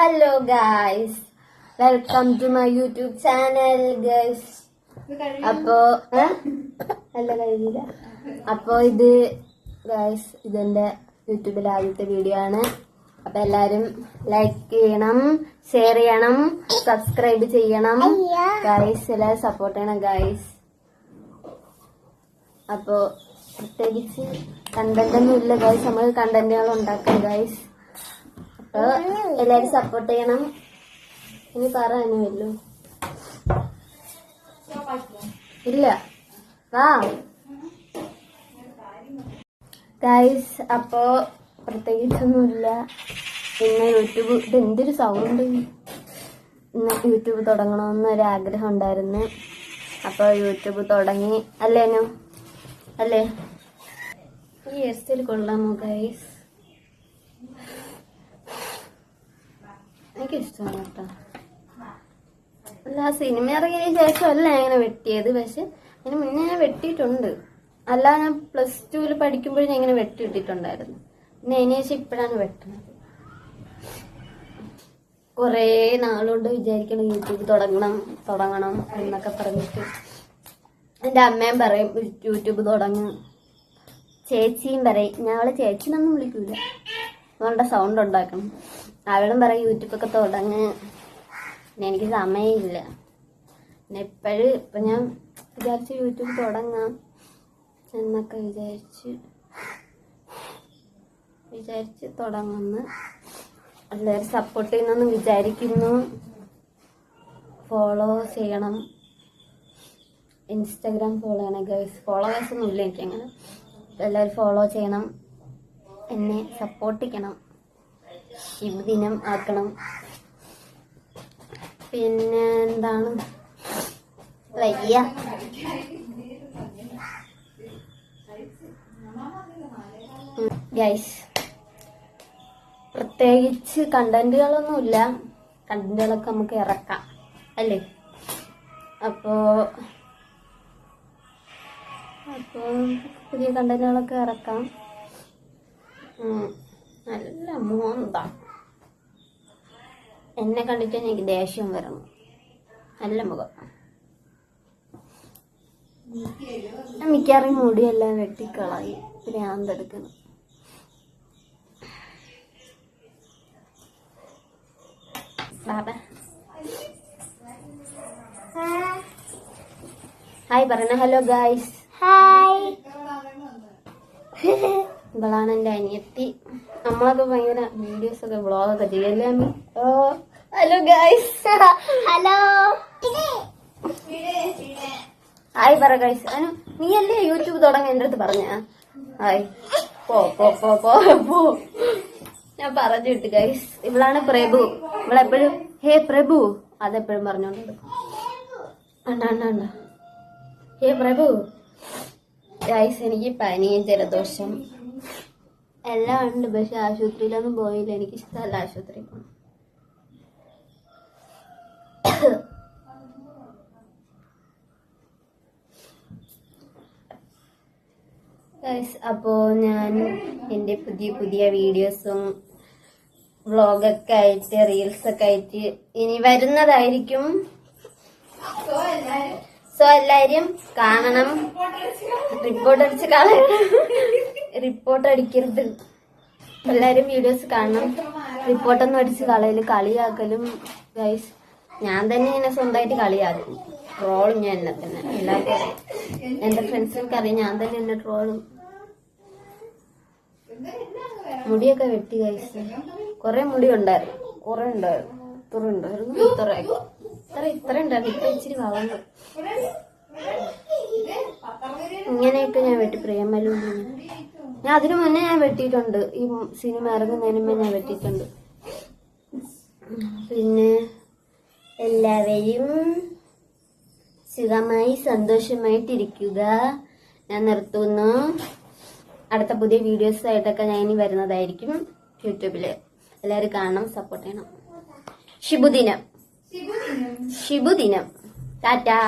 Hello guys, welcome to my YouTube channel guys. അപ്പോ ഇത് guys ഇതെന്റെ യൂട്യൂബിലെ ആദ്യത്തെ വീഡിയോ ആണ്. അപ്പൊ എല്ലാരും ലൈക്ക് ചെയ്യണം, ഷെയർ ചെയ്യണം, സബ്സ്ക്രൈബ് ചെയ്യണം ഗൈസ്. എല്ലാരും സപ്പോർട്ട് ചെയ്യണം ഗൈസ്. അപ്പോ പ്രത്യേകിച്ച് കണ്ടന്റ് ഒന്നും ഇല്ല ഗൈസ്, നമ്മൾ കണ്ടന്റുകൾ ഉണ്ടാക്കാം ഗൈസ്. അപ്പൊ എല്ലാരും സപ്പോർട്ട് ചെയ്യണം. ഇനി പറയാനുമല്ലോ ഇല്ല വാ ഗൈസ്. അപ്പോ പ്രത്യേകിച്ചൊന്നുമില്ല. പിന്നെ യൂട്യൂബ് എന്തൊരു സൗണ്ട്. ഇന്ന് യൂട്യൂബ് തുടങ്ങണമെന്നൊരു ആഗ്രഹം ഉണ്ടായിരുന്നു. അപ്പൊ യൂട്യൂബ് തുടങ്ങി. അല്ലേനു അല്ലേ? ഈ ഹെയർ സ്റ്റൈൽ കൊള്ളാമോ ഗൈസ്? എനിക്കിഷ്ടമാണ് കേട്ടോ. അല്ല, സിനിമ ഇറങ്ങിയതിന് ശേഷം അല്ല അങ്ങനെ വെട്ടിയത്. പക്ഷെ അതിന് മുന്നേ ഞാൻ വെട്ടിയിട്ടുണ്ട്. അല്ല, ഞാൻ +2 പഠിക്കുമ്പോഴും ഞാൻ ഇങ്ങനെ വെട്ടിയിട്ടിട്ടുണ്ടായിരുന്നു. പിന്നെ അതിന് ശേഷം ഇപ്പോഴാണ് വെട്ടുന്നത്. കുറേ നാളുകൊണ്ട് വിചാരിക്കണം യൂട്യൂബ് തുടങ്ങണം എന്നൊക്കെ പറഞ്ഞിട്ട്. എൻ്റെ അമ്മയും പറയും യൂട്യൂബ് തുടങ്ങും, ചേച്ചിയും പറയും. ഞങ്ങളെ ചേച്ചിനൊന്നും വിളിക്കൂല, അതുകൊണ്ട് സൗണ്ട് ഉണ്ടാക്കണം. അവളും പറയും യൂട്യൂബൊക്കെ തുടങ്ങ്. പിന്നെ എനിക്ക് സമയമില്ല. പിന്നെ ഇപ്പം ഞാൻ വിചാരിച്ചു യൂട്യൂബ് തുടങ്ങാം എന്നൊക്കെ വിചാരിച്ച് തുടങ്ങുന്നു. എല്ലാവരും സപ്പോർട്ട് ചെയ്യുന്നെന്ന് വിചാരിക്കുന്നു. ഫോളോ ചെയ്യണം, ഇൻസ്റ്റാഗ്രാം ഫോളോ ചെയ്യണം ഗൈസ്. ഫോളോവേഴ്സ് ഒന്നും ഇല്ല എനിക്കങ്ങനെ. എല്ലാവരും ഫോളോ ചെയ്യണം, എന്നെ സപ്പോർട്ട് ചെയ്യണം, ശുഭദിനം ആക്കണം. പിന്നെ എന്താണ് വയ്യ ഗൈസ്. പ്രത്യേകിച്ച് കണ്ടന്റുകളൊന്നുമില്ല. കണ്ടന്റുകളൊക്കെ നമുക്ക് ഇറക്കാം അല്ലേ? അപ്പോ പുതിയ കണ്ടന്റുകളൊക്കെ ഇറക്കാം. നല്ല മോന്താ. എന്നെ കണ്ടിട്ട് എനിക്ക് ദേഷ്യം വരണം. നല്ല മുഖം. മിക്കവാറും മുടിയെല്ലാം വെട്ടിക്കളായി ഭ്രാന്തെടുക്കണം. ഹായ് പറഞ്ഞ. Hello guys. ഹായ്. ഇവളാണ് എൻ്റെ അനിയത്തി. നമ്മളൊക്കെ ഭയങ്കര വീഡിയോസ് ഒക്കെ വ്ളോഗൊക്കെ ചെയ്യല്ലേ അമ്മി? ഓ ഹലോ ഗൈസ്. ഹലോ ഹായ് പറ ഗൈസ്. നീ അല്ലേ യൂട്യൂബ് തുടങ്ങാൻ എൻ്റെ അടുത്ത് പറഞ്ഞ? ഹായ്. പോ ഞാൻ പറഞ്ഞു വിട്ടു ഗൈസ്. ഇവളാണ് പ്രഭു. ഇവളെപ്പോഴും ഹേ പ്രഭു അതെപ്പോഴും പറഞ്ഞോണ്ട് അണ്ട ഹേ പ്രഭു. ഗൈസ്, എനിക്ക് പനിയും ജലദോഷം എല്ലാം ഉണ്ട്. പക്ഷെ ആശുപത്രിയിലൊന്നും പോയില്ല. എനിക്ക് ഇഷ്ടമല്ല ആശുപത്രി പോകണം. ഗൈസ്, അപ്പോ ഞാൻ എൻ്റെ പുതിയ വീഡിയോസും വ്ളോഗൊക്കെ ആയിട്ട് റീൽസൊക്കെ ആയിട്ട് ഇനി വരുന്നതായിരിക്കും. സോ എല്ലാരും കാണണം. റിപ്പോർട്ട് അടിക്കരുത്. എല്ലാരും വീഡിയോസ് കാണണം. റിപ്പോർട്ടൊന്നും അടിച്ച് കളയല്, കളിയാക്കലും ഗൈസ്. ഞാൻ തന്നെ ഇങ്ങനെ സ്വന്തമായിട്ട് കളിയാക്കും. ട്രോളും ഞാൻ എന്നെ തന്നെ. എല്ലാവർക്കും അറിയാം, എന്റെ ഫ്രണ്ട്സിനൊക്കെ അറിയാം. ഞാൻ തന്നെ എന്നെ ട്രോളും. മുടിയൊക്കെ വെട്ടി ഗൈസ്. കുറെ മുടി ഉണ്ടായിരുന്നു. ഇത്ര ഉണ്ടായിരുന്നു. ഇത്ര ഉണ്ടായിരുന്നു. ഇപ്പൊ ഇച്ചിരി വളർന്നു. ഇങ്ങനെയൊക്കെ ഞാൻ വെട്ടി. പ്രേമലും ഞാൻ അതിനു മുന്നേ ഞാൻ വെട്ടിയിട്ടുണ്ട്. ഈ സിനിമ ഇറങ്ങുന്നതിന് മുന്നേ ഞാൻ വെട്ടിയിട്ടുണ്ട്. പിന്നെ എല്ലാവരും സുഖമായി സന്തോഷമായിട്ടിരിക്കുക. ഞാൻ നിർത്തുന്നു. അടുത്ത പുതിയ വീഡിയോസ് ആയിട്ടൊക്കെ ഞാൻ ഇനി വരുന്നതായിരിക്കും യൂട്യൂബില്. എല്ലാവരും കാണണം, സപ്പോർട്ട് ചെയ്യണം. ശുഭദിനം. ടാറ്റാ.